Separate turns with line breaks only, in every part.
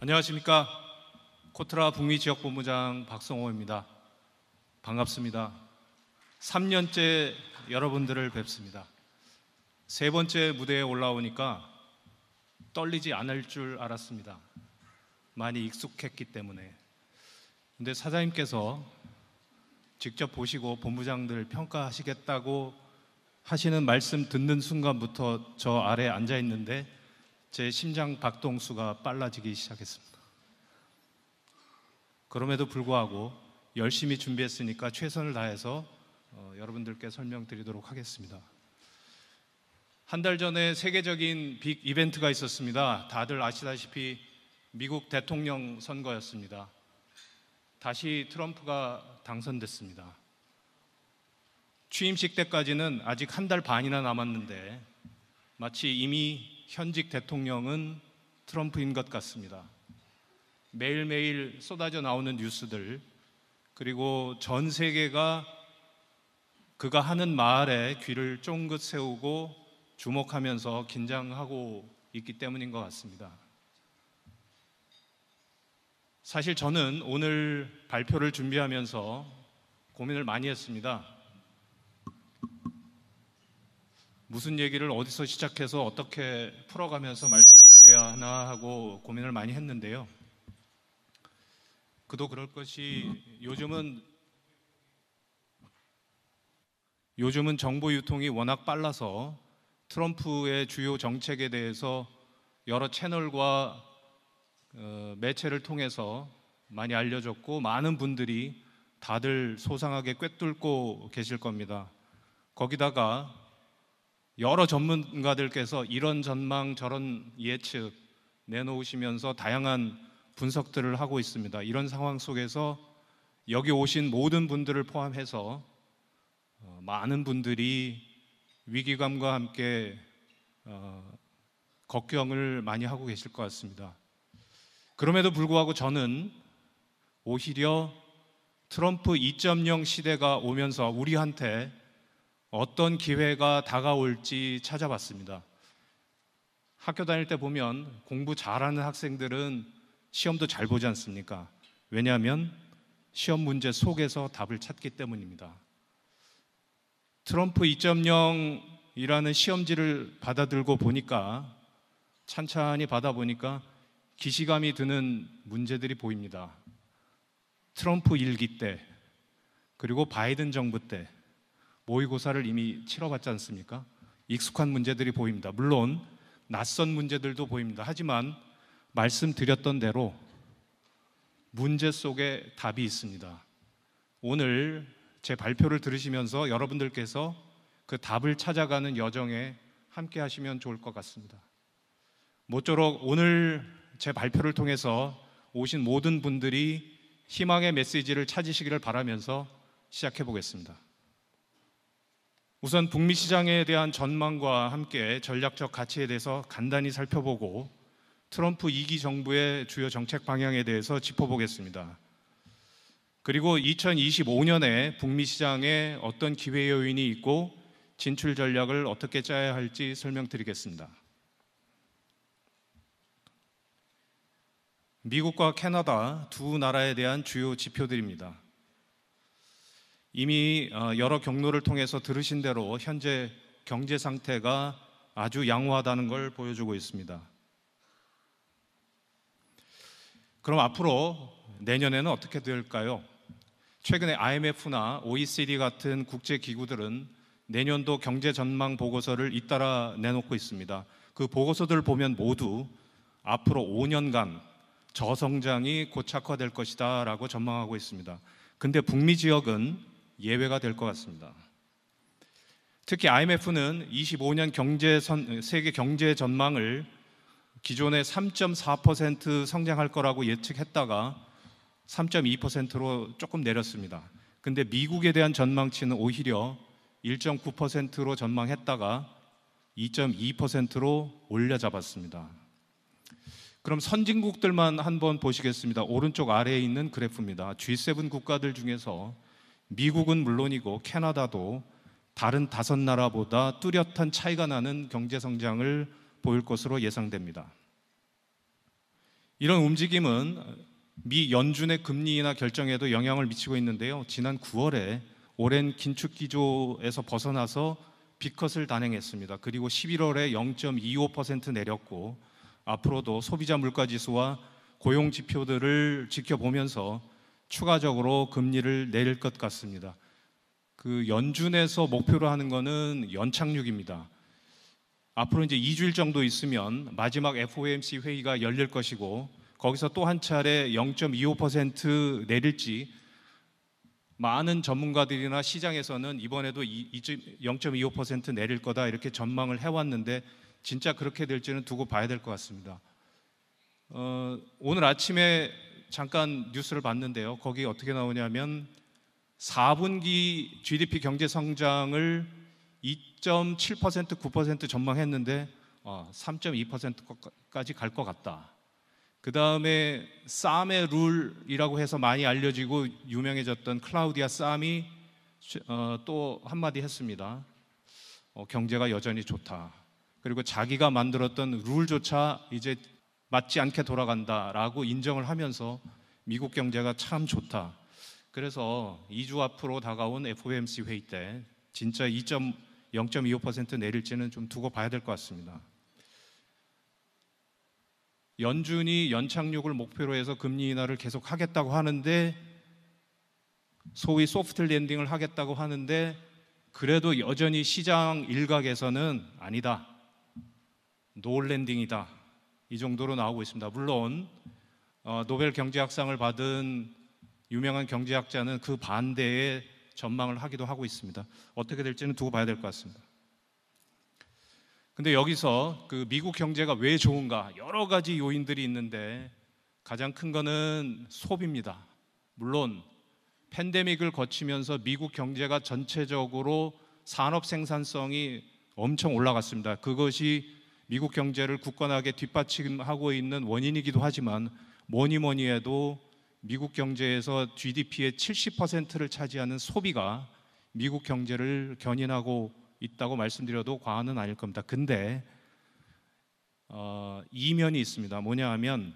안녕하십니까. 코트라 북미지역본부장 박성호입니다. 반갑습니다. 3년째 여러분들을 뵙습니다. 세 번째 무대에 올라오니까 떨리지 않을 줄 알았습니다. 많이 익숙했기 때문에. 근데 사장님께서 직접 보시고 본부장들 평가하시겠다고 하시는 말씀 듣는 순간부터 저 아래 앉아 있는데 제 심장 박동수가 빨라지기 시작했습니다. 그럼에도 불구하고 열심히 준비했으니까 최선을 다해서 여러분들께 설명드리도록 하겠습니다. 한 달 전에 세계적인 빅 이벤트가 있었습니다. 다들 아시다시피 미국 대통령 선거였습니다. 다시 트럼프가 당선됐습니다. 취임식 때까지는 아직 한 달 반이나 남았는데 마치 이미 현직 대통령은 트럼프인 것 같습니다. 매일매일 쏟아져 나오는 뉴스들, 그리고 전 세계가 그가 하는 말에 귀를 쫑긋 세우고 주목하면서 긴장하고 있기 때문인 것 같습니다. 사실 저는 오늘 발표를 준비하면서 고민을 많이 했습니다. 무슨 얘기를 어디서 시작해서 어떻게 풀어가면서 말씀을 드려야 하나 하고 고민을 많이 했는데요. 그도 그럴 것이 요즘은 정보 유통이 워낙 빨라서 트럼프의 주요 정책에 대해서 여러 채널과 매체를 통해서 많이 알려졌고 많은 분들이 다들 소상하게 꿰뚫고 계실 겁니다. 거기다가 여러 전문가들께서 이런 전망 저런 예측 내놓으시면서 다양한 분석들을 하고 있습니다. 이런 상황 속에서 여기 오신 모든 분들을 포함해서 많은 분들이 위기감과 함께 걱정을 많이 하고 계실 것 같습니다. 그럼에도 불구하고 저는 오히려 트럼프 2.0 시대가 오면서 우리한테 어떤 기회가 다가올지 찾아봤습니다. 학교 다닐 때 보면 공부 잘하는 학생들은 시험도 잘 보지 않습니까? 왜냐하면 시험 문제 속에서 답을 찾기 때문입니다. 트럼프 2.0이라는 시험지를 받아들고 보니까 찬찬히 받아보니까 기시감이 드는 문제들이 보입니다. 트럼프 일기 때, 그리고 바이든 정부 때 모의고사를 이미 치러봤지 않습니까? 익숙한 문제들이 보입니다. 물론 낯선 문제들도 보입니다. 하지만 말씀드렸던 대로 문제 속에 답이 있습니다. 오늘 제 발표를 들으시면서 여러분들께서 그 답을 찾아가는 여정에 함께 하시면 좋을 것 같습니다. 모쪼록 오늘 제 발표를 통해서 오신 모든 분들이 희망의 메시지를 찾으시기를 바라면서 시작해 보겠습니다. 우선 북미 시장에 대한 전망과 함께 전략적 가치에 대해서 간단히 살펴보고 트럼프 2기 정부의 주요 정책 방향에 대해서 짚어보겠습니다. 그리고 2025년에 북미 시장에 어떤 기회 요인이 있고 진출 전략을 어떻게 짜야 할지 설명드리겠습니다. 미국과 캐나다 두 나라에 대한 주요 지표들입니다. 이미 여러 경로를 통해서 들으신 대로 현재 경제 상태가 아주 양호하다는 걸 보여주고 있습니다. 그럼 앞으로 내년에는 어떻게 될까요? 최근에 IMF나 OECD 같은 국제기구들은 내년도 경제 전망 보고서를 잇따라 내놓고 있습니다. 그 보고서들을 보면 모두 앞으로 5년간 저성장이 고착화될 것이다 라고 전망하고 있습니다. 근데 북미 지역은 예외가 될 것 같습니다. 특히 IMF는 25년 세계 경제 전망을 기존에 3.4% 성장할 거라고 예측했다가 3.2%로 조금 내렸습니다. 근데 미국에 대한 전망치는 오히려 1.9%로 전망했다가 2.2%로 올려잡았습니다. 그럼 선진국들만 한번 보시겠습니다. 오른쪽 아래에 있는 그래프입니다. G7 국가들 중에서 미국은 물론이고 캐나다도 다른 5나라보다 뚜렷한 차이가 나는 경제 성장을 보일 것으로 예상됩니다. 이런 움직임은 미 연준의 금리 인하 결정에도 영향을 미치고 있는데요. 지난 9월에 오랜 긴축 기조에서 벗어나서 B컷을 단행했습니다. 그리고 11월에 0.25% 내렸고 앞으로도 소비자 물가 지수와 고용 지표들을 지켜보면서 추가적으로 금리를 내릴 것 같습니다. 그 연준에서 목표로 하는 거는 연착륙입니다. 앞으로 이제 2주일 정도 있으면 마지막 FOMC 회의가 열릴 것이고 거기서 또 한 차례 0.25% 내릴지 많은 전문가들이나 시장에서는 이번에도 0.25% 내릴 거다 이렇게 전망을 해왔는데 진짜 그렇게 될지는 두고 봐야 될 것 같습니다. 오늘 아침에 잠깐 뉴스를 봤는데요. 거기 어떻게 나오냐면 4분기 GDP 경제 성장을 2.7% 9% 전망했는데 3.2%까지 갈 것 같다. 그 다음에 쌈의 룰이라고 해서 많이 알려지고 유명해졌던 클라우디아 쌈이 또 한마디 했습니다. 경제가 여전히 좋다. 그리고 자기가 만들었던 룰조차 이제 맞지 않게 돌아간다라고 인정을 하면서 미국 경제가 참 좋다. 그래서 2주 앞으로 다가온 FOMC 회의 때 진짜 0.25% 내릴지는 좀 두고 봐야 될 것 같습니다. 연준이 연착륙을 목표로 해서 금리 인하를 계속 하겠다고 하는데 소위 소프트 랜딩을 하겠다고 하는데 그래도 여전히 시장 일각에서는 아니다. 노 랜딩이다. 이 정도로 나오고 있습니다. 물론 노벨 경제학상을 받은 유명한 경제학자는 그 반대의 전망을 하기도 하고 있습니다. 어떻게 될지는 두고 봐야 될 것 같습니다. 근데 여기서 그 미국 경제가 왜 좋은가? 여러 가지 요인들이 있는데 가장 큰 거는 소비입니다. 물론 팬데믹을 거치면서 미국 경제가 전체적으로 산업 생산성이 엄청 올라갔습니다. 그것이 미국 경제를 굳건하게 뒷받침하고 있는 원인이기도 하지만 뭐니 해도 미국 경제에서 GDP의 70%를 차지하는 소비가 미국 경제를 견인하고 있다고 말씀드려도 과언은 아닐 겁니다. 근데 이면이 있습니다. 뭐냐 하면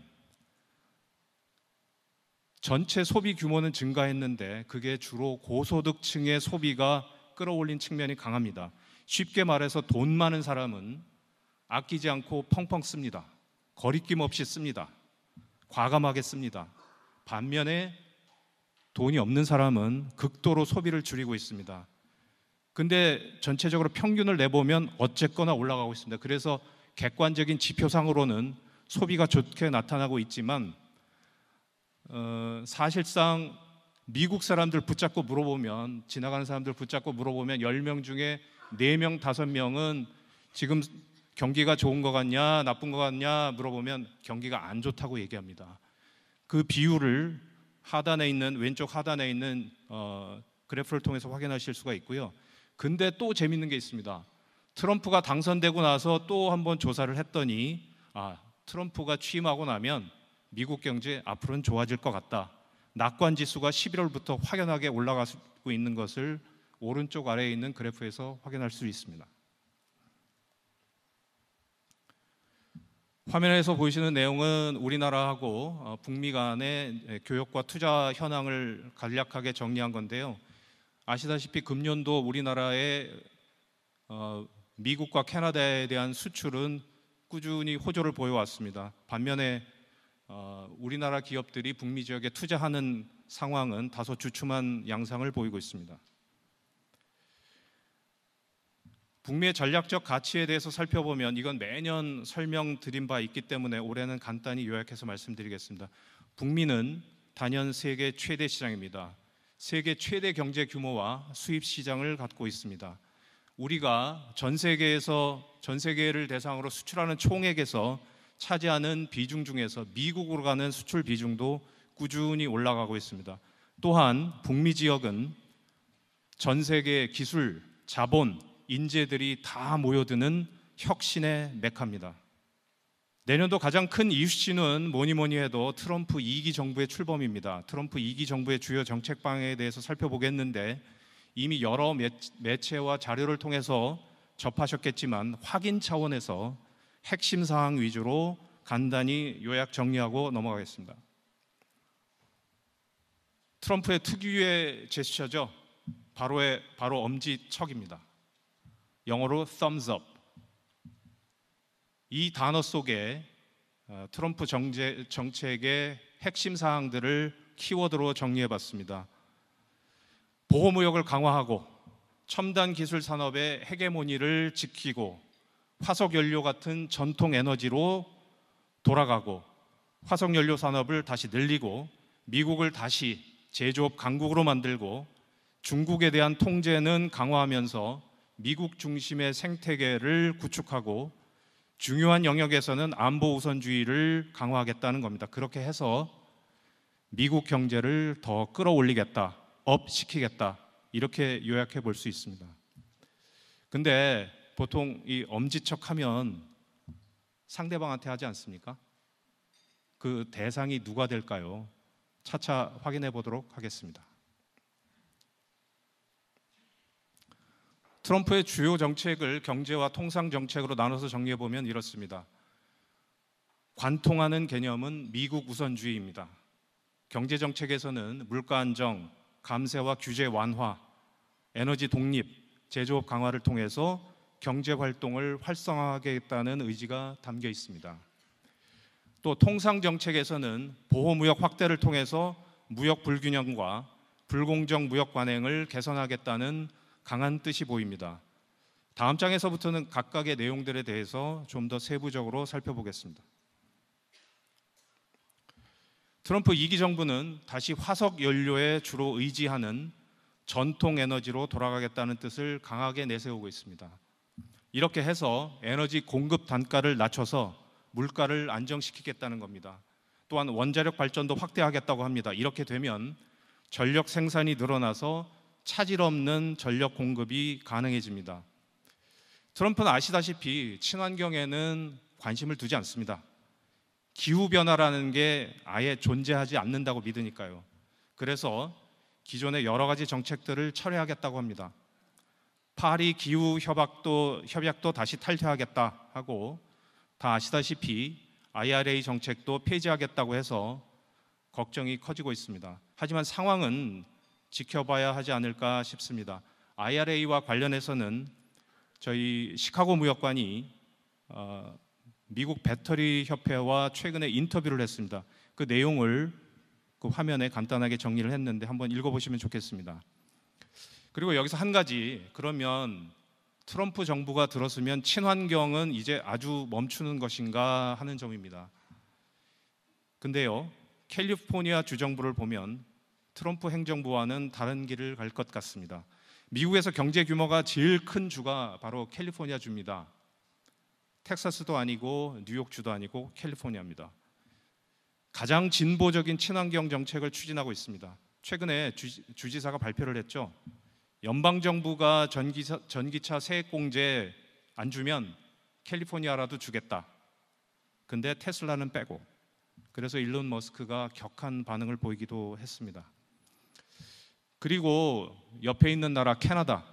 전체 소비 규모는 증가했는데 그게 주로 고소득층의 소비가 끌어올린 측면이 강합니다. 쉽게 말해서 돈 많은 사람은 아끼지 않고 펑펑 씁니다. 거리낌 없이 씁니다. 과감하게 씁니다. 반면에 돈이 없는 사람은 극도로 소비를 줄이고 있습니다. 근데 전체적으로 평균을 내보면 어쨌거나 올라가고 있습니다. 그래서 객관적인 지표상으로는 소비가 좋게 나타나고 있지만 사실상 미국 사람들 붙잡고 물어보면 지나가는 사람들 붙잡고 물어보면 10명 중에 4명, 5명은 지금 경기가 좋은 것 같냐 나쁜 것 같냐 물어보면 경기가 안 좋다고 얘기합니다. 그 비율을 왼쪽 하단에 있는 그래프를 통해서 확인하실 수가 있고요. 근데 또 재밌는 게 있습니다. 트럼프가 당선되고 나서 또 한번 조사를 했더니 트럼프가 취임하고 나면 미국 경제 앞으로는 좋아질 것 같다. 낙관 지수가 11월부터 확연하게 올라가고 있는 것을 오른쪽 아래에 있는 그래프에서 확인할 수 있습니다. 화면에서 보이시는 내용은 우리나라하고 북미 간의 교역과 투자 현황을 간략하게 정리한 건데요. 아시다시피 금년도 우리나라의 미국과 캐나다에 대한 수출은 꾸준히 호조를 보여왔습니다. 반면에 우리나라 기업들이 북미 지역에 투자하는 상황은 다소 주춤한 양상을 보이고 있습니다. 북미의 전략적 가치에 대해서 살펴보면 이건 매년 설명드린 바 있기 때문에 올해는 간단히 요약해서 말씀드리겠습니다. 북미는 단연 세계 최대 시장입니다. 세계 최대 경제 규모와 수입 시장을 갖고 있습니다. 우리가 전 세계를 대상으로 수출하는 총액에서 차지하는 비중 중에서 미국으로 가는 수출 비중도 꾸준히 올라가고 있습니다. 또한 북미 지역은 전 세계 기술, 자본, 인재들이 다 모여드는 혁신의 메카입니다. 내년도 가장 큰 이슈는 뭐니 해도 트럼프 2기 정부의 출범입니다. 트럼프 2기 정부의 주요 정책 방향에 대해서 살펴보겠는데 이미 여러 매체와 자료를 통해서 접하셨겠지만 확인 차원에서 핵심 사항 위주로 간단히 요약 정리하고 넘어가겠습니다. 트럼프의 특유의 제스처죠. 바로 엄지척입니다. 영어로 thumbs up. 이 단어 속에 트럼프 정책의 핵심 사항들을 키워드로 정리해봤습니다. 보호무역을 강화하고 첨단 기술 산업의 헤게모니를 지키고 화석연료 같은 전통 에너지로 돌아가고 화석연료 산업을 다시 늘리고 미국을 다시 제조업 강국으로 만들고 중국에 대한 통제는 강화하면서 미국 중심의 생태계를 구축하고 중요한 영역에서는 안보 우선주의를 강화하겠다는 겁니다. 그렇게 해서 미국 경제를 더 끌어올리겠다, 업시키겠다, 이렇게 요약해 볼 수 있습니다. 근데 보통 이 엄지척 하면 상대방한테 하지 않습니까? 그 대상이 누가 될까요? 차차 확인해 보도록 하겠습니다. 트럼프의 주요 정책을 경제와 통상 정책으로 나눠서 정리해 보면 이렇습니다. 관통하는 개념은 미국 우선주의입니다. 경제 정책에서는 물가 안정, 감세와 규제 완화, 에너지 독립, 제조업 강화를 통해서 경제 활동을 활성화하겠다는 의지가 담겨 있습니다. 또 통상 정책에서는 보호무역 확대를 통해서 무역 불균형과 불공정 무역 관행을 개선하겠다는 강한 뜻이 보입니다. 다음 장에서부터는 각각의 내용들에 대해서 좀 더 세부적으로 살펴보겠습니다. 트럼프 2기 정부는 다시 화석 연료에 주로 의지하는 전통 에너지로 돌아가겠다는 뜻을 강하게 내세우고 있습니다. 이렇게 해서 에너지 공급 단가를 낮춰서 물가를 안정시키겠다는 겁니다. 또한 원자력 발전도 확대하겠다고 합니다. 이렇게 되면 전력 생산이 늘어나서 차질 없는 전력 공급이 가능해집니다. 트럼프는 아시다시피 친환경에는 관심을 두지 않습니다. 기후변화라는 게 아예 존재하지 않는다고 믿으니까요. 그래서 기존의 여러 가지 정책들을 철회하겠다고 합니다. 파리 기후 협약도 다시 탈퇴하겠다 하고, 다 아시다시피 IRA 정책도 폐지하겠다고 해서 걱정이 커지고 있습니다. 하지만 상황은 지켜봐야 하지 않을까 싶습니다. IRA와 관련해서는 저희 시카고 무역관이 미국 배터리 협회와 최근에 인터뷰를 했습니다. 그 내용을 그 화면에 간단하게 정리를 했는데 한번 읽어보시면 좋겠습니다. 그리고 여기서 한 가지, 그러면 트럼프 정부가 들었으면 친환경은 이제 아주 멈추는 것인가 하는 점입니다. 근데요, 캘리포니아 주정부를 보면 트럼프 행정부와는 다른 길을 갈 것 같습니다. 미국에서 경제 규모가 제일 큰 주가 바로 캘리포니아 주입니다. 텍사스도 아니고 뉴욕주도 아니고 캘리포니아입니다. 가장 진보적인 친환경 정책을 추진하고 있습니다. 최근에 주지사가 발표를 했죠. 연방정부가 전기차 세액공제 안 주면 캘리포니아라도 주겠다. 근데 테슬라는 빼고. 그래서 일론 머스크가 격한 반응을 보이기도 했습니다. 그리고 옆에 있는 나라 캐나다,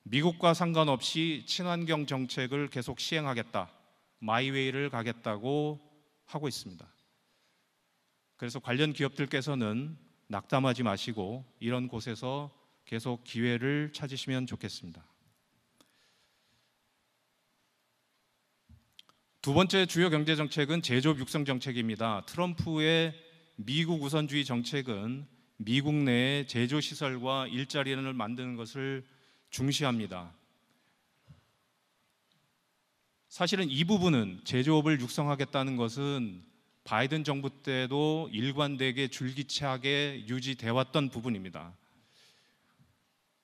미국과 상관없이 친환경 정책을 계속 시행하겠다, 마이웨이를 가겠다고 하고 있습니다. 그래서 관련 기업들께서는 낙담하지 마시고 이런 곳에서 계속 기회를 찾으시면 좋겠습니다. 두 번째 주요 경제 정책은 제조업 육성 정책입니다. 트럼프의 미국 우선주의 정책은 미국 내에 제조 시설과 일자리를 만드는 것을 중시합니다. 사실은 이 부분은 제조업을 육성하겠다는 것은 바이든 정부 때도 일관되게 줄기차게 유지돼 왔던 부분입니다.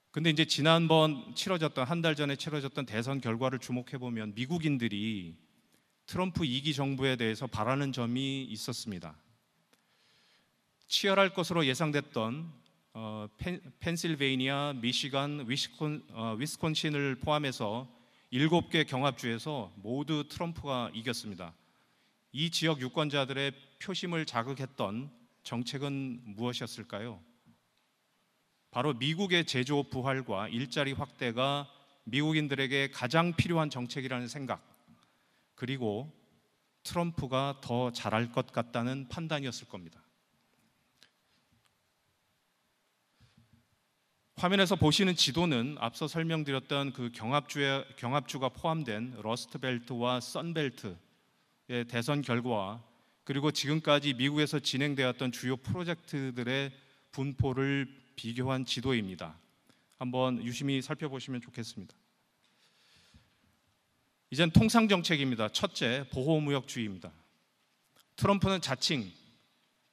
근데 이제 지난번 한 달 전에 치러졌던 대선 결과를 주목해 보면 미국인들이 트럼프 2기 정부에 대해서 바라는 점이 있었습니다. 치열할 것으로 예상됐던 펜실베이니아, 미시간, 위스콘신을 포함해서 7개 경합주에서 모두 트럼프가 이겼습니다. 이 지역 유권자들의 표심을 자극했던 정책은 무엇이었을까요? 바로 미국의 제조업 부활과 일자리 확대가 미국인들에게 가장 필요한 정책이라는 생각, 그리고 트럼프가 더 잘할 것 같다는 판단이었을 겁니다. 화면에서 보시는 지도는 앞서 설명드렸던 그 경합주가 포함된 러스트벨트와 선벨트의 대선 결과와 그리고 지금까지 미국에서 진행되었던 주요 프로젝트들의 분포를 비교한 지도입니다. 한번 유심히 살펴보시면 좋겠습니다. 이젠 통상정책입니다. 첫째, 보호무역주의입니다. 트럼프는 자칭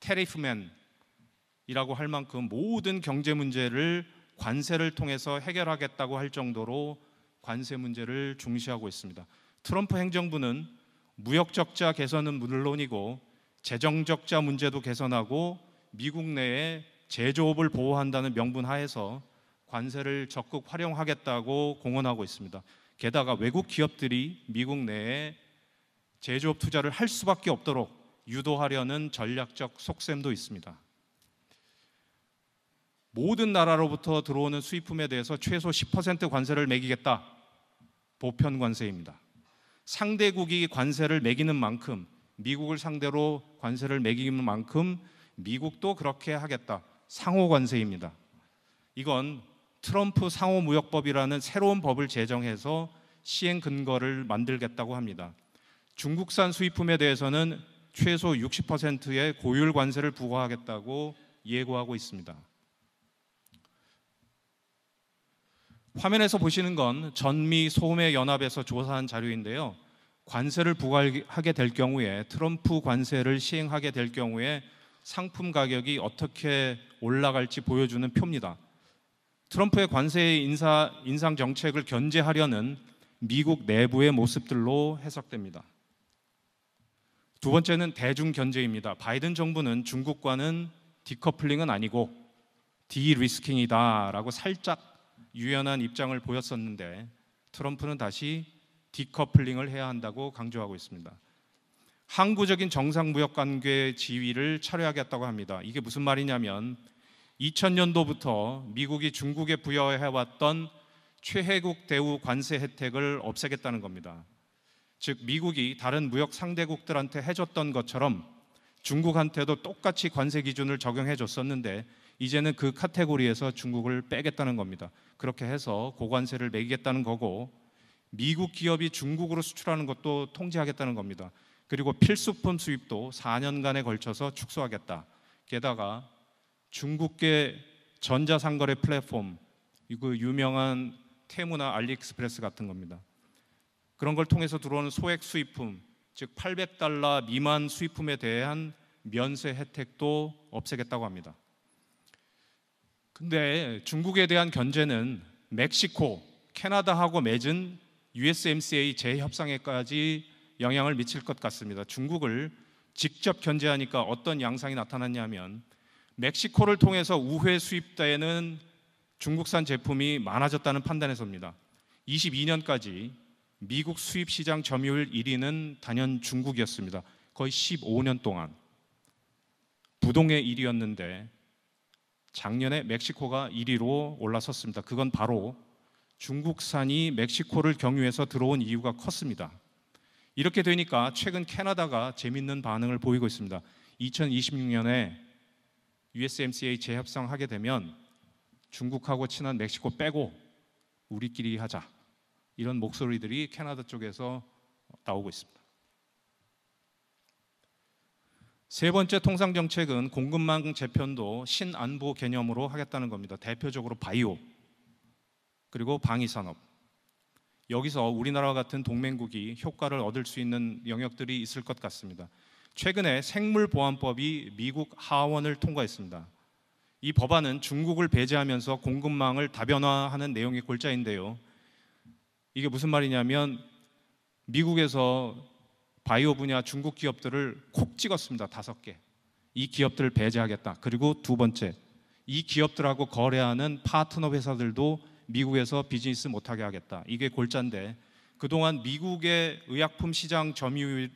테리프맨이라고 할 만큼 모든 경제 문제를 관세를 통해서 해결하겠다고 할 정도로 관세 문제를 중시하고 있습니다. 트럼프 행정부는 무역 적자 개선은 물론이고 재정 적자 문제도 개선하고 미국 내에 제조업을 보호한다는 명분 하에서 관세를 적극 활용하겠다고 공언하고 있습니다. 게다가 외국 기업들이 미국 내에 제조업 투자를 할 수밖에 없도록 유도하려는 전략적 속셈도 있습니다. 모든 나라로부터 들어오는 수입품에 대해서 최소 10% 관세를 매기겠다. 보편 관세입니다. 상대국이 관세를 매기는 만큼, 미국을 상대로 관세를 매기는 만큼 미국도 그렇게 하겠다. 상호 관세입니다. 이건 트럼프 상호무역법이라는 새로운 법을 제정해서 시행 근거를 만들겠다고 합니다. 중국산 수입품에 대해서는 최소 60%의 고율 관세를 부과하겠다고 예고하고 있습니다. 화면에서 보시는 건 전미 소매 연합에서 조사한 자료인데요. 관세를 부과하게 될 경우에, 트럼프 관세를 시행하게 될 경우에 상품 가격이 어떻게 올라갈지 보여주는 표입니다. 트럼프의 관세 인상 정책을 견제하려는 미국 내부의 모습들로 해석됩니다. 두 번째는 대중 견제입니다. 바이든 정부는 중국과는 디커플링은 아니고 디리스킹이다라고 살짝 유연한 입장을 보였었는데 트럼프는 다시 디커플링을 해야 한다고 강조하고 있습니다. 항구적인 정상무역관계 지위를 철회하겠다고 합니다. 이게 무슨 말이냐면 2000년도부터 미국이 중국에 부여해왔던 최혜국 대우 관세 혜택을 없애겠다는 겁니다. 즉 미국이 다른 무역 상대국들한테 해줬던 것처럼 중국한테도 똑같이 관세 기준을 적용해줬었는데 이제는 그 카테고리에서 중국을 빼겠다는 겁니다. 그렇게 해서 고관세를 매기겠다는 거고 미국 기업이 중국으로 수출하는 것도 통제하겠다는 겁니다. 그리고 필수품 수입도 4년간에 걸쳐서 축소하겠다. 게다가 중국계 전자상거래 플랫폼, 그 유명한 테무나 알리익스프레스 같은 겁니다. 그런 걸 통해서 들어오는 소액 수입품, 즉 $800 미만 수입품에 대한 면세 혜택도 없애겠다고 합니다. 근데 중국에 대한 견제는 멕시코, 캐나다하고 맺은 USMCA 재협상에까지 영향을 미칠 것 같습니다. 중국을 직접 견제하니까 어떤 양상이 나타났냐면 멕시코를 통해서 우회 수입되는 중국산 제품이 많아졌다는 판단에서입니다. 22년까지 미국 수입 시장 점유율 1위는 단연 중국이었습니다. 거의 15년 동안 부동의 1위였는데 작년에 멕시코가 1위로 올라섰습니다. 그건 바로 중국산이 멕시코를 경유해서 들어온 이유가 컸습니다. 이렇게 되니까 최근 캐나다가 재밌는 반응을 보이고 있습니다. 2026년에 USMCA 재협상하게 되면 중국하고 친한 멕시코 빼고 우리끼리 하자. 이런 목소리들이 캐나다 쪽에서 나오고 있습니다. 세 번째 통상정책은 공급망 재편도 신안보 개념으로 하겠다는 겁니다. 대표적으로 바이오, 그리고 방위산업. 여기서 우리나라와 같은 동맹국이 효과를 얻을 수 있는 영역들이 있을 것 같습니다. 최근에 생물보안법이 미국 하원을 통과했습니다. 이 법안은 중국을 배제하면서 공급망을 다변화하는 내용이 골자인데요. 이게 무슨 말이냐면 미국에서 바이오 분야 중국 기업들을 콕 찍었습니다. 5개. 이 기업들을 배제하겠다. 그리고 두 번째, 이 기업들하고 거래하는 파트너 회사들도 미국에서 비즈니스 못하게 하겠다. 이게 골자인데 그동안 미국의 의약품 시장 점유율이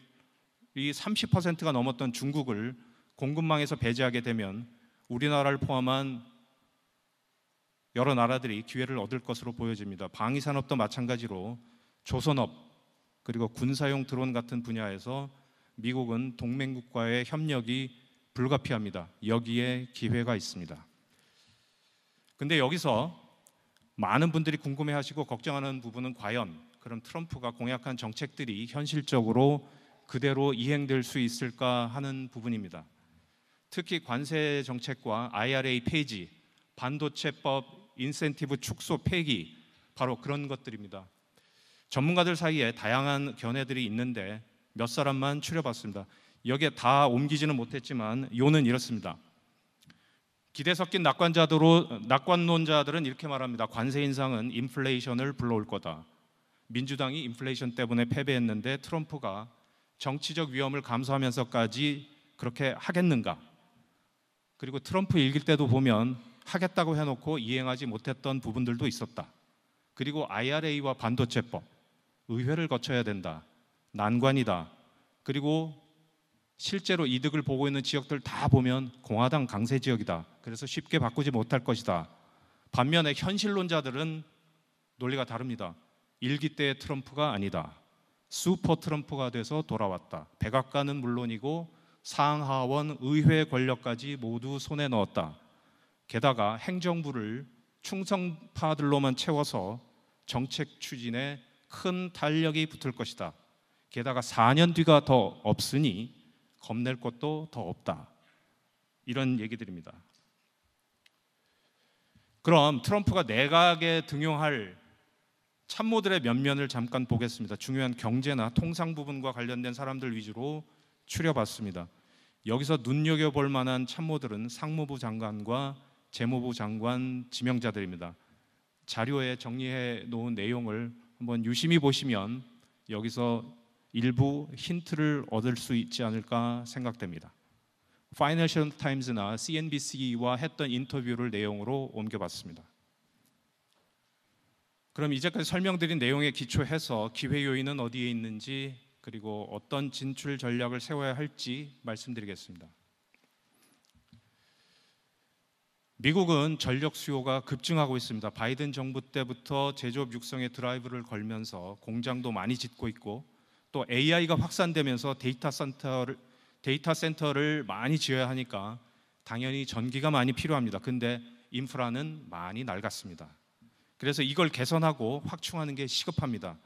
30%가 넘었던 중국을 공급망에서 배제하게 되면 우리나라를 포함한 여러 나라들이 기회를 얻을 것으로 보여집니다. 방위산업도 마찬가지로 조선업 그리고 군사용 드론 같은 분야에서 미국은 동맹국과의 협력이 불가피합니다. 여기에 기회가 있습니다. 근데 여기서 많은 분들이 궁금해하시고 걱정하는 부분은 과연 그럼 트럼프가 공약한 정책들이 현실적으로 그대로 이행될 수 있을까 하는 부분입니다. 특히 관세 정책과 IRA 폐지, 반도체법 인센티브 축소 폐기, 바로 그런 것들입니다. 전문가들 사이에 다양한 견해들이 있는데 몇 사람만 추려봤습니다. 여기에 다 옮기지는 못했지만 요는 이렇습니다. 기대 섞인 낙관론자들은 이렇게 말합니다. 관세 인상은 인플레이션을 불러올 거다. 민주당이 인플레이션 때문에 패배했는데 트럼프가 정치적 위험을 감수하면서까지 그렇게 하겠는가? 그리고 트럼프 일기 때도 보면 하겠다고 해놓고 이행하지 못했던 부분들도 있었다. 그리고 IRA와 반도체법, 의회를 거쳐야 된다. 난관이다. 그리고 실제로 이득을 보고 있는 지역들 다 보면 공화당 강세 지역이다. 그래서 쉽게 바꾸지 못할 것이다. 반면에 현실론자들은 논리가 다릅니다. 일기 때의 트럼프가 아니다. 슈퍼 트럼프가 돼서 돌아왔다. 백악관은 물론이고 상하원 의회 권력까지 모두 손에 넣었다. 게다가 행정부를 충성파들로만 채워서 정책 추진에 큰 탄력이 붙을 것이다. 게다가 4년 뒤가 더 없으니 겁낼 것도 더 없다. 이런 얘기들입니다. 그럼 트럼프가 내각에 등용할 참모들의 면면을 잠깐 보겠습니다. 중요한 경제나 통상 부분과 관련된 사람들 위주로 추려봤습니다. 여기서 눈여겨볼 만한 참모들은 상무부 장관과 재무부 장관 지명자들입니다. 자료에 정리해 놓은 내용을 한번 유심히 보시면 여기서 일부 힌트를 얻을 수 있지 않을까 생각됩니다. 파이낸셜 타임즈나 CNBC와 했던 인터뷰를 내용으로 옮겨봤습니다. 그럼 이제까지 설명드린 내용에 기초해서 기회 요인은 어디에 있는지 그리고 어떤 진출 전략을 세워야 할지 말씀드리겠습니다. 미국은 전력 수요가 급증하고 있습니다. 바이든 정부 때부터 제조업 육성에 드라이브를 걸면서 공장도 많이 짓고 있고 또 AI가 확산되면서 데이터 센터를 많이 지어야 하니까 당연히 전기가 많이 필요합니다. 근데 인프라는 많이 낡았습니다. 그래서 이걸 개선하고 확충하는 게 시급합니다.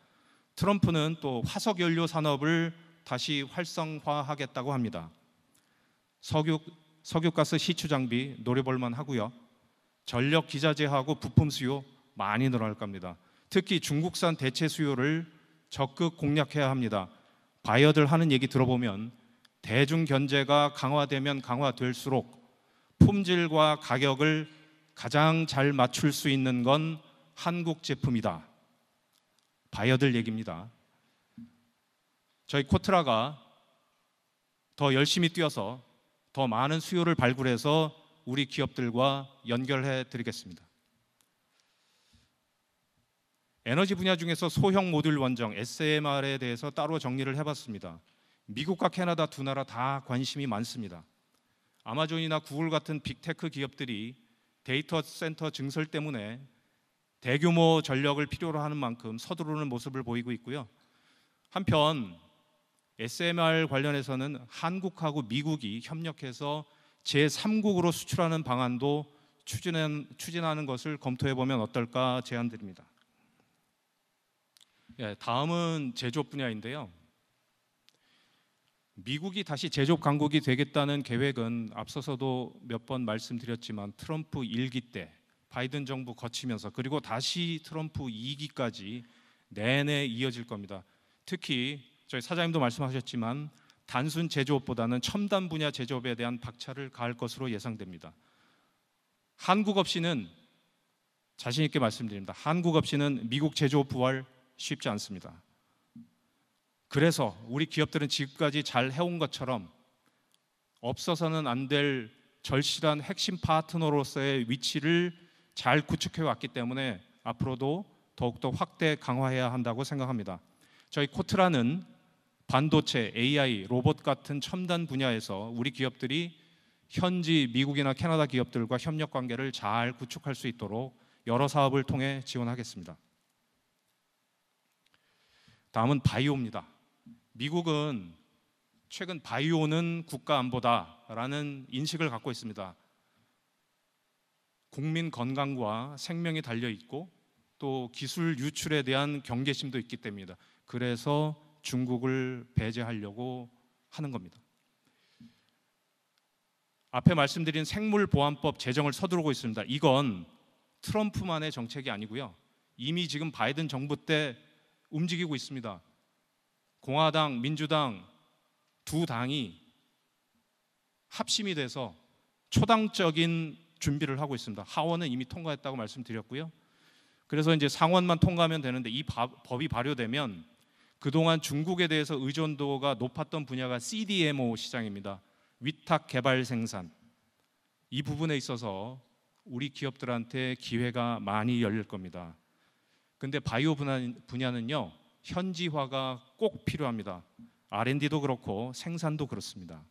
트럼프는 또 화석연료 산업을 다시 활성화하겠다고 합니다. 석유가스 시추 장비 노려볼만 하고요. 전력 기자재하고 부품 수요 많이 늘어날 겁니다. 특히 중국산 대체 수요를 적극 공략해야 합니다. 바이어들 하는 얘기 들어보면 대중 견제가 강화되면 강화될수록 품질과 가격을 가장 잘 맞출 수 있는 건 한국 제품이다. 바이어들 얘기입니다. 저희 코트라가 더 열심히 뛰어서 더 많은 수요를 발굴해서 우리 기업들과 연결해 드리겠습니다. 에너지 분야 중에서 소형 모듈 원정 SMR에 대해서 따로 정리를 해봤습니다. 미국과 캐나다 두 나라 다 관심이 많습니다. 아마존이나 구글 같은 빅테크 기업들이 데이터 센터 증설 때문에 대규모 전력을 필요로 하는 만큼 서두르는 모습을 보이고 있고요. 한편 SMR 관련해서는 한국하고 미국이 협력해서 제3국으로 수출하는 방안도 추진하는 것을 검토해보면 어떨까 제안드립니다. 다음은 제조업 분야인데요. 미국이 다시 제조업 강국이 되겠다는 계획은 앞서서도 몇 번 말씀드렸지만 트럼프 1기 때 바이든 정부 거치면서 그리고 다시 트럼프 2기까지 내내 이어질 겁니다. 특히 저희 사장님도 말씀하셨지만 단순 제조업보다는 첨단 분야 제조업에 대한 박차를 가할 것으로 예상됩니다. 한국 없이는 자신 있게 말씀드립니다. 한국 없이는 미국 제조업 부활 쉽지 않습니다. 그래서 우리 기업들은 지금까지 잘 해온 것처럼 없어서는 안 될 절실한 핵심 파트너로서의 위치를 잘 구축해 왔기 때문에 앞으로도 더욱더 확대 강화해야 한다고 생각합니다. 저희 코트라는 반도체, AI, 로봇 같은 첨단 분야에서 우리 기업들이 현지 미국이나 캐나다 기업들과 협력 관계를 잘 구축할 수 있도록 여러 사업을 통해 지원하겠습니다. 다음은 바이오입니다. 미국은 최근 바이오는 국가 안보다라는 인식을 갖고 있습니다. 국민 건강과 생명이 달려 있고 또 기술 유출에 대한 경계심도 있기 때문입니다. 그래서 중국을 배제하려고 하는 겁니다. 앞에 말씀드린 생물보안법 제정을 서두르고 있습니다. 이건 트럼프만의 정책이 아니고요. 이미 지금 바이든 정부 때 움직이고 있습니다. 공화당, 민주당 두 당이 합심이 돼서 초당적인 준비를 하고 있습니다. 하원은 이미 통과했다고 말씀드렸고요. 그래서 이제 상원만 통과하면 되는데 이 법이 발효되면 그동안 중국에 대해서 의존도가 높았던 분야가 CDMO 시장입니다. 위탁 개발 생산. 이 부분에 있어서 우리 기업들한테 기회가 많이 열릴 겁니다. 근데 바이오 분야는요, 현지화가 꼭 필요합니다. R&D도 그렇고 생산도 그렇습니다.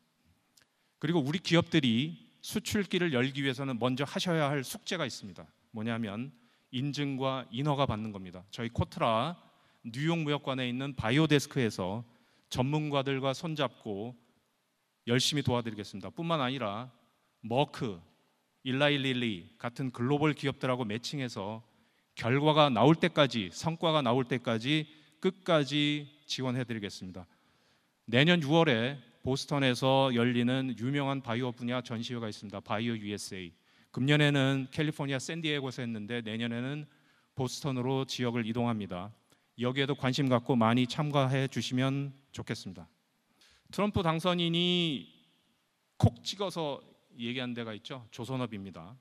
그리고 우리 기업들이 수출길을 열기 위해서는 먼저 하셔야 할 숙제가 있습니다. 뭐냐면 인증과 인허가 받는 겁니다. 저희 코트라 뉴욕 무역관에 있는 바이오 데스크에서 전문가들과 손잡고 열심히 도와드리겠습니다. 뿐만 아니라 머크, 일라일릴리 같은 글로벌 기업들하고 매칭해서 결과가 나올 때까지, 성과가 나올 때까지 끝까지 지원해드리겠습니다. 내년 6월에 보스턴에서 열리는 유명한 바이오 분야 전시회가 있습니다. 바이오 USA. 금년에는 캘리포니아 샌디에고에서 했는데 내년에는 보스턴으로 지역을 이동합니다. 여기에도 관심 갖고 많이 참가해 주시면 좋겠습니다. 트럼프 당선인이 콕 찍어서 얘기한 데가 있죠. 조선업입니다.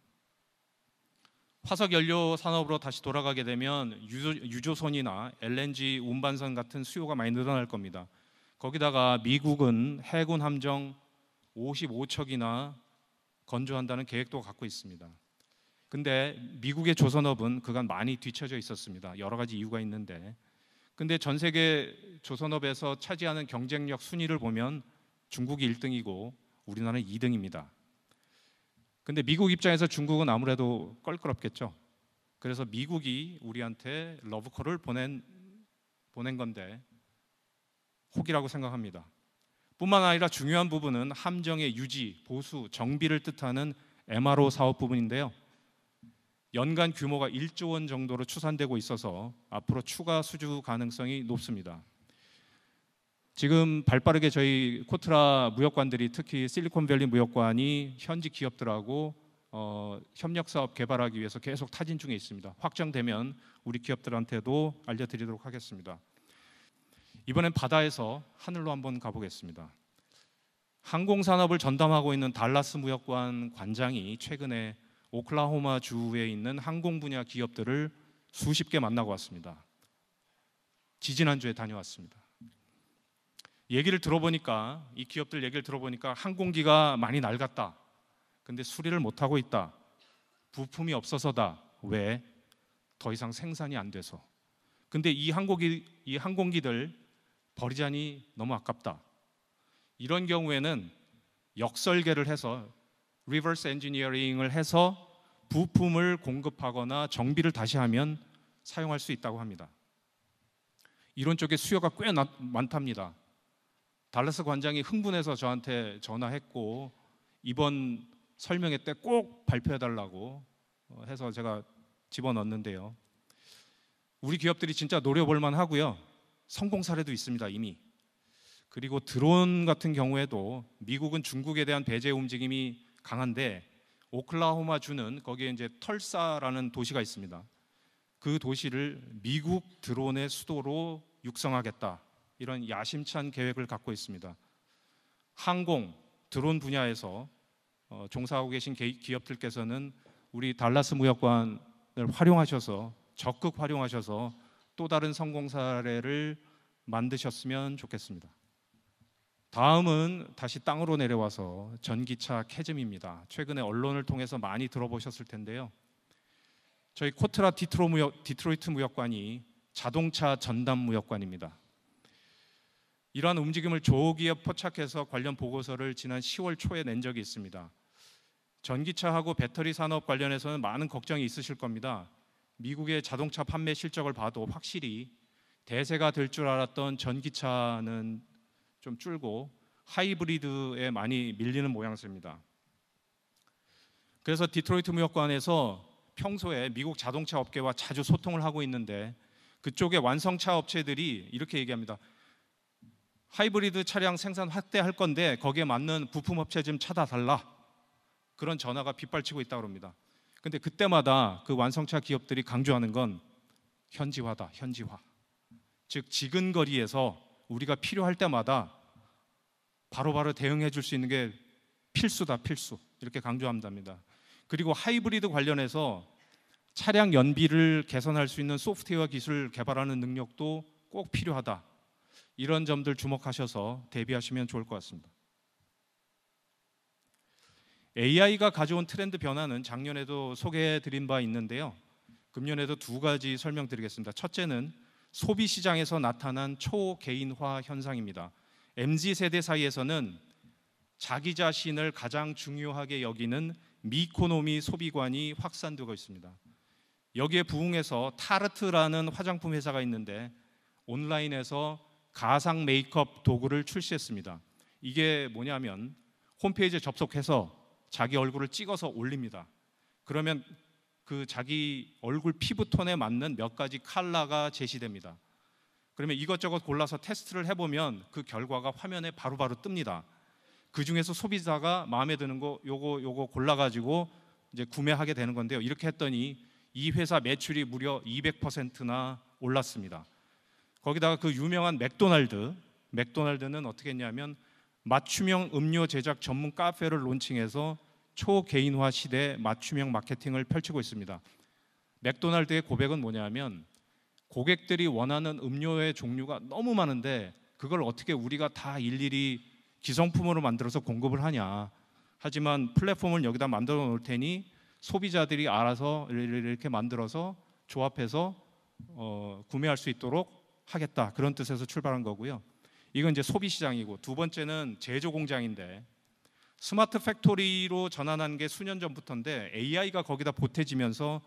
화석연료 산업으로 다시 돌아가게 되면 유조선이나 LNG 운반선 같은 수요가 많이 늘어날 겁니다. 거기다가 미국은 해군 함정 55척이나 건조한다는 계획도 갖고 있습니다. 근데 미국의 조선업은 그간 많이 뒤처져 있었습니다. 여러 가지 이유가 있는데, 근데 전 세계 조선업에서 차지하는 경쟁력 순위를 보면 중국이 1등이고 우리나라는 2등입니다. 근데 미국 입장에서 중국은 아무래도 껄끄럽겠죠. 그래서 미국이 우리한테 러브콜을 보낸 건데 혹이라고 생각합니다. 뿐만 아니라 중요한 부분은 함정의 유지, 보수, 정비를 뜻하는 MRO 사업 부분인데요. 연간 규모가 1조 원 정도로 추산되고 있어서 앞으로 추가 수주 가능성이 높습니다. 지금 발빠르게 저희 코트라 무역관들이, 특히 실리콘밸리 무역관이 현지 기업들하고 협력 사업 개발하기 위해서 계속 타진 중에 있습니다. 확정되면 우리 기업들한테도 알려드리도록 하겠습니다. 이번엔 바다에서 하늘로 한번 가보겠습니다. 항공산업을 전담하고 있는 달라스 무역관 관장이 최근에 오클라호마 주에 있는 항공 분야 기업들을 수십 개 만나고 왔습니다. 지지난주에 다녀왔습니다. 얘기를 들어보니까, 이 기업들 얘기를 들어보니까 항공기가 많이 낡았다. 근데 수리를 못하고 있다. 부품이 없어서다. 왜? 더 이상 생산이 안 돼서. 근데 이 항공기들 버리자니 너무 아깝다. 이런 경우에는 역설계를 해서 리버스 엔지니어링을 해서 부품을 공급하거나 정비를 다시 하면 사용할 수 있다고 합니다. 이런 쪽에 수요가 꽤 많답니다. 달라스 관장이 흥분해서 저한테 전화했고 이번 설명회 때 꼭 발표해달라고 해서 제가 집어넣었는데요. 우리 기업들이 진짜 노려볼 만하고요. 성공 사례도 있습니다, 이미. 그리고 드론 같은 경우에도 미국은 중국에 대한 배제 움직임이 강한데 오클라호마 주는 거기에 이제 털사라는 도시가 있습니다. 그 도시를 미국 드론의 수도로 육성하겠다. 이런 야심찬 계획을 갖고 있습니다. 항공, 드론 분야에서 종사하고 계신 기업들께서는 우리 달라스 무역관을 활용하셔서, 적극 활용하셔서 또 다른 성공 사례를 만드셨으면 좋겠습니다. 다음은 다시 땅으로 내려와서 전기차 캐즘입니다. 최근에 언론을 통해서 많이 들어보셨을 텐데요. 저희 코트라 디트로이트 무역관이 자동차 전담 무역관입니다. 이러한 움직임을 조기에 포착해서 관련 보고서를 지난 10월 초에 낸 적이 있습니다. 전기차하고 배터리 산업 관련해서는 많은 걱정이 있으실 겁니다. 미국의 자동차 판매 실적을 봐도 확실히 대세가 될 줄 알았던 전기차는 좀 줄고 하이브리드에 많이 밀리는 모양새입니다. 그래서 디트로이트 무역관에서 평소에 미국 자동차 업계와 자주 소통을 하고 있는데 그쪽의 완성차 업체들이 이렇게 얘기합니다. 하이브리드 차량 생산 확대할 건데 거기에 맞는 부품 업체 좀 찾아달라. 그런 전화가 빗발치고 있다고 합니다. 근데 그때마다 그 완성차 기업들이 강조하는 건 현지화다, 현지화. 즉 지근거리에서 우리가 필요할 때마다 바로바로 대응해 줄 수 있는 게 필수다, 필수. 이렇게 강조한답니다. 그리고 하이브리드 관련해서 차량 연비를 개선할 수 있는 소프트웨어 기술 개발하는 능력도 꼭 필요하다. 이런 점들 주목하셔서 대비하시면 좋을 것 같습니다. AI가 가져온 트렌드 변화는 작년에도 소개해드린 바 있는데요. 금년에도 두 가지 설명드리겠습니다. 첫째는 소비 시장에서 나타난 초개인화 현상입니다. MZ세대 사이에서는 자기 자신을 가장 중요하게 여기는 미코노미 소비관이 확산되고 있습니다. 여기에 부응해서 타르트라는 화장품 회사가 있는데 온라인에서 가상 메이크업 도구를 출시했습니다. 이게 뭐냐면 홈페이지에 접속해서 자기 얼굴을 찍어서 올립니다. 그러면 그 자기 얼굴 피부톤에 맞는 몇 가지 컬러가 제시됩니다. 그러면 이것저것 골라서 테스트를 해보면 그 결과가 화면에 바로바로 뜹니다. 그 중에서 소비자가 마음에 드는 거 요거 골라가지고 이제 구매하게 되는 건데요. 이렇게 했더니 이 회사 매출이 무려 200%나 올랐습니다. 거기다가 그 유명한 맥도날드는 어떻게 했냐면 맞춤형 음료 제작 전문 카페를 론칭해서 초개인화 시대 맞춤형 마케팅을 펼치고 있습니다. 맥도날드의 고백은 뭐냐면 고객들이 원하는 음료의 종류가 너무 많은데 그걸 어떻게 우리가 다 일일이 기성품으로 만들어서 공급을 하냐. 하지만 플랫폼을 여기다 만들어 놓을 테니 소비자들이 알아서 이렇게 만들어서 조합해서 구매할 수 있도록 하겠다. 그런 뜻에서 출발한 거고요. 이건 이제 소비 시장이고 두 번째는 제조 공장인데 스마트 팩토리로 전환한 게 수년 전부터인데 AI가 거기다 보태지면서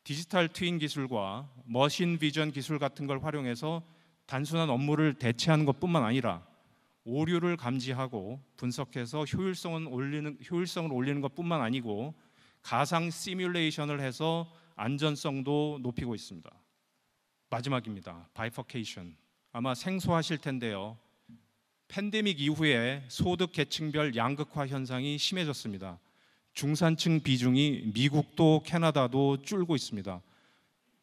디지털 트윈 기술과 머신 비전 기술 같은 걸 활용해서 단순한 업무를 대체하는 것뿐만 아니라 오류를 감지하고 분석해서 효율성을 올리는 것뿐만 아니고 가상 시뮬레이션을 해서 안전성도 높이고 있습니다. 마지막입니다. 바이퍼케이션. 아마 생소하실 텐데요. 팬데믹 이후에 소득 계층별 양극화 현상이 심해졌습니다. 중산층 비중이 미국도 캐나다도 줄고 있습니다.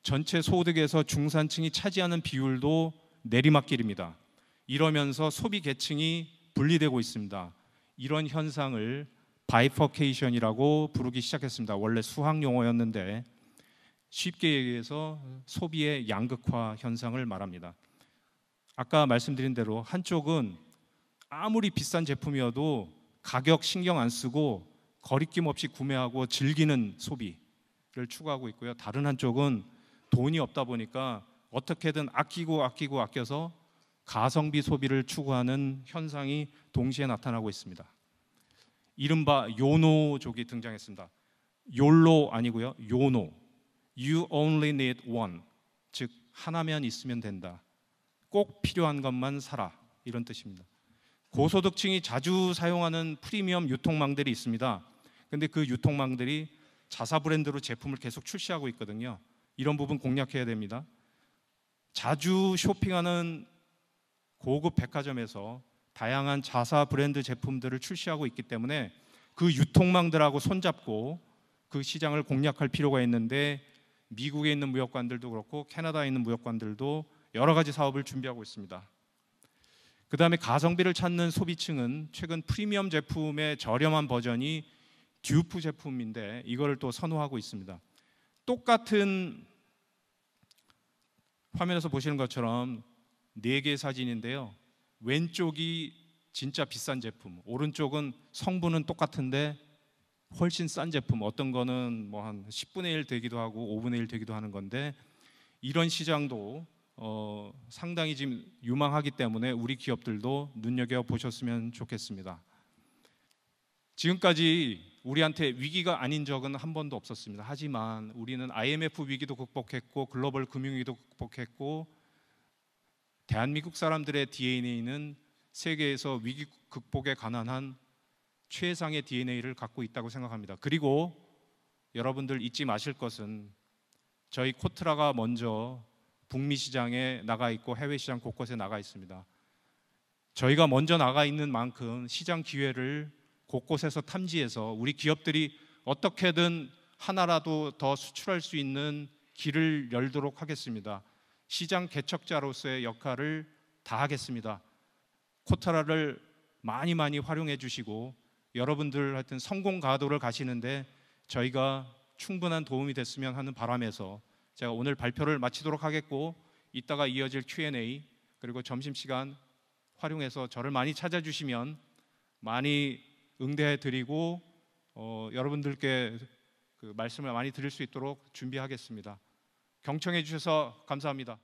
전체 소득에서 중산층이 차지하는 비율도 내리막길입니다. 이러면서 소비 계층이 분리되고 있습니다. 이런 현상을 바이퍼케이션이라고 부르기 시작했습니다. 원래 수학 용어였는데 쉽게 얘기해서 소비의 양극화 현상을 말합니다. 아까 말씀드린 대로 한쪽은 아무리 비싼 제품이어도 가격 신경 안 쓰고 거리낌 없이 구매하고 즐기는 소비를 추구하고 있고요. 다른 한쪽은 돈이 없다 보니까 어떻게든 아껴서 가성비 소비를 추구하는 현상이 동시에 나타나고 있습니다. 이른바 요노족이 등장했습니다. 욜로 아니고요. 요노. You only need one. 즉 하나면 있으면 된다. 꼭 필요한 것만 사라. 이런 뜻입니다. 고소득층이 자주 사용하는 프리미엄 유통망들이 있습니다. 근데 그 유통망들이 자사 브랜드로 제품을 계속 출시하고 있거든요. 이런 부분 공략해야 됩니다. 자주 쇼핑하는 고급 백화점에서 다양한 자사 브랜드 제품들을 출시하고 있기 때문에 그 유통망들하고 손잡고 그 시장을 공략할 필요가 있는데 미국에 있는 무역관들도 그렇고 캐나다에 있는 무역관들도 여러 가지 사업을 준비하고 있습니다. 그 다음에 가성비를 찾는 소비층은 최근 프리미엄 제품의 저렴한 버전이 듀프 제품인데 이거를 또 선호하고 있습니다. 똑같은 화면에서 보시는 것처럼 4개의 사진인데요. 왼쪽이 진짜 비싼 제품, 오른쪽은 성분은 똑같은데 훨씬 싼 제품, 어떤 거는 뭐 한 10분의 1 되기도 하고 5분의 1 되기도 하는 건데 이런 시장도 상당히 지금 유망하기 때문에 우리 기업들도 눈여겨보셨으면 좋겠습니다. 지금까지 우리한테 위기가 아닌 적은 한 번도 없었습니다. 하지만 우리는 IMF 위기도 극복했고 글로벌 금융위기도 극복했고 대한민국 사람들의 DNA는 세계에서 위기 극복에 관한 최상의 DNA를 갖고 있다고 생각합니다. 그리고 여러분들 잊지 마실 것은 저희 코트라가 먼저 북미 시장에 나가 있고 해외 시장 곳곳에 나가 있습니다. 저희가 먼저 나가 있는 만큼 시장 기회를 곳곳에서 탐지해서 우리 기업들이 어떻게든 하나라도 더 수출할 수 있는 길을 열도록 하겠습니다. 시장 개척자로서의 역할을 다하겠습니다. 코트라를 많이 활용해 주시고 여러분들 하여튼 성공 가도를 가시는데 저희가 충분한 도움이 됐으면 하는 바람에서 제가 오늘 발표를 마치도록 하겠고, 이따가 이어질 Q&A 그리고 점심시간 활용해서 저를 많이 찾아주시면 많이 응대해 드리고 여러분들께 그 말씀을 많이 드릴 수 있도록 준비하겠습니다. 경청해 주셔서 감사합니다.